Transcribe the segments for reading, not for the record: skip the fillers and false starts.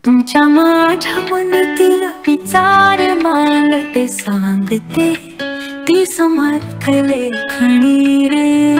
तुमच्या माझ्या मनातील विचार मांडते सांगते ती समर्थ लेखणी रे।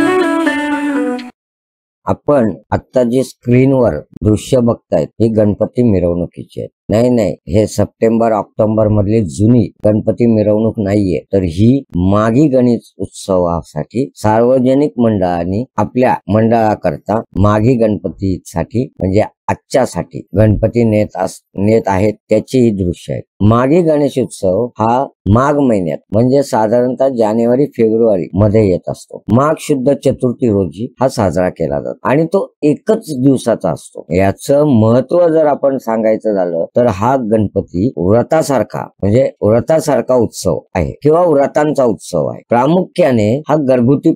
आपण आता जे स्क्रीनवर दृश्य बघतायत हे गणपती मिरवणुकीचे आहेत। नाही, हे सप्टेंबर ऑक्टोबर मधली जुनी गणपती मिरवणूक नाहीये, तर ही मागी गणेश उत्सवासाठी सार्वजनिक मंडळांनी आपल्या मंडळाकरता मागी गणपतीसाठी म्हणजे आजच्यासाठी गणपती नेत आहेत त्याची ही दृश्य आहेत। मागी गणेश उत्सव हा माघ महिन्यात म्हणजे साधारणतः जानेवारी फेब्रुवारी मध्ये येत असतो। माघ शुद्ध चतुर्थी रोजी हा साजरा केला जातो आणि तो एकच दिवसाचा असतो। याचं महत्व जर आपण सांगायचं झालं तर हा गणपती व्रतासारखा उत्सव आहे किंवा व्रतांचा उत्सव आहे। प्रामुख्याने हा घरगुती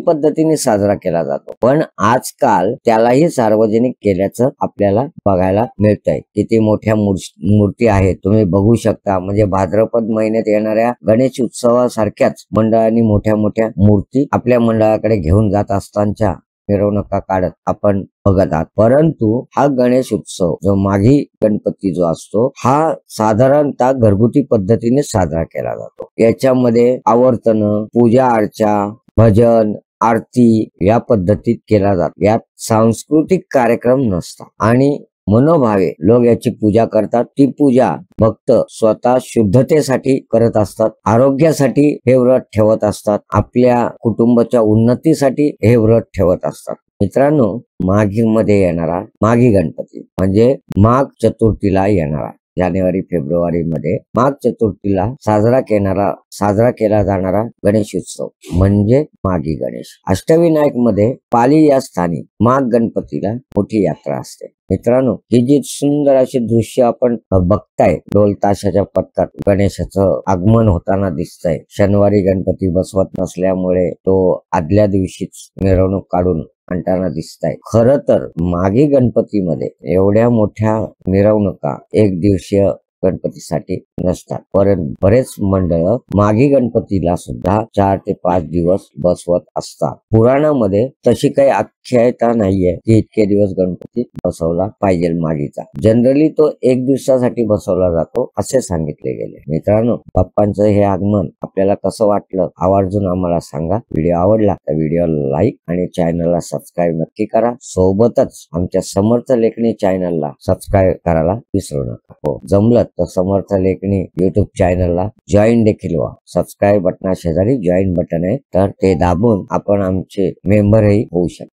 पद्धतीने साजरा केला जातो, पण आजकाल त्यालाही सार्वजनिक केल्याचं आपल्याला बघायला मिळतंय। किती मोठ्या मूर्ती आहेत तुम्ही बघू शकता। म्हणजे भाद्रपद महिन्यात येणाऱ्या गणेश उत्सवासारख्याच मंडळांनी मोठ्या मोठ्या मूर्ती आपल्या मंडळाकडे घेऊन जात असताना मिरवणुका काढत आपण बघत आहात। परंतु हा गणेश उत्सव जो माघी गणपती जो असतो हा साधारणतः घरगुती पद्धतीने साजरा केला जातो। याच्यामध्ये आवर्तन, पूजा अर्चा, भजन, आरती या पद्धतीत केला जातो। यात सांस्कृतिक कार्यक्रम नसतात आणि मनोभावे लोक याची पूजा करतात। ती पूजा भक्त स्वतः शुद्धतेसाठी करत असतात, आरोग्यासाठी हे व्रत ठेवत असतात, आपल्या कुटुंबाच्या उन्नतीसाठी हे व्रत ठेवत असतात। मित्रांनो, माघीमध्ये येणारा माघी गणपती म्हणजे माघ चतुर्थीला येणारा जानेवारी फेब्रुवारी मध्ये माघ चतुर्थीला साजरा केला जाणारा गणेश उत्सव म्हणजे माघी गणेश। अष्टविनायक मध्ये पाली या स्थानी माघ गणपतीला मोठी यात्रा असते। मित्रांनो, ही जी सुंदर अशी दृश्य आपण बघताय, ढोल ताशाच्या पथकात गणेशाचं आगमन होताना दिसतंय। शनिवारी गणपती बसवत नसल्यामुळे तो आदल्या दिवशीच मिरवणूक काढून आणताना दिसताय। खर तर माघी गणपतीमध्ये एवढ्या मोठ्या मिरवणुका एक दिवसीय गणपतीसाठी नसतात, परंतु बरेच मंडळ माघी गणपतीला सुद्धा 4 ते 5 दिवस बसवत असतात। पुराणामध्ये तशी काही आख्यायिका नाहीये की इतके दिवस गणपती बसवला पाहिजे मागीचा। जनरली तो 1 दिवसासाठी बसवला जातो असे सांगितले गेले। मित्रांनो, बाप्पांचं हे आगमन आपल्याला कसं वाटलं आवर्जून आम्हाला सांगा। व्हिडिओ आवडला तर व्हिडिओला लाईक आणि चॅनलला सबस्क्राईब नक्की करा। सोबतच आमच्या समर्थ लेखणी चॅनलला सबस्क्राईब करायला विसरू नका। हो, जमलं तर समर्थ लेखणी YouTube चॅनलला जॉईन देखील व्हा। सबस्क्राईब बटना शेजारी जॉईन बटन आहे, तर ते दाबून आपण आमचे मेंबरही होऊ शकता।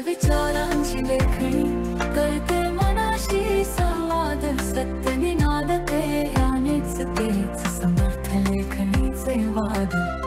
विचारांची लेखणी करते मनाशी संवाद, सत्य निनादते यानेच तेच समर्थ लेखणीचे वाद।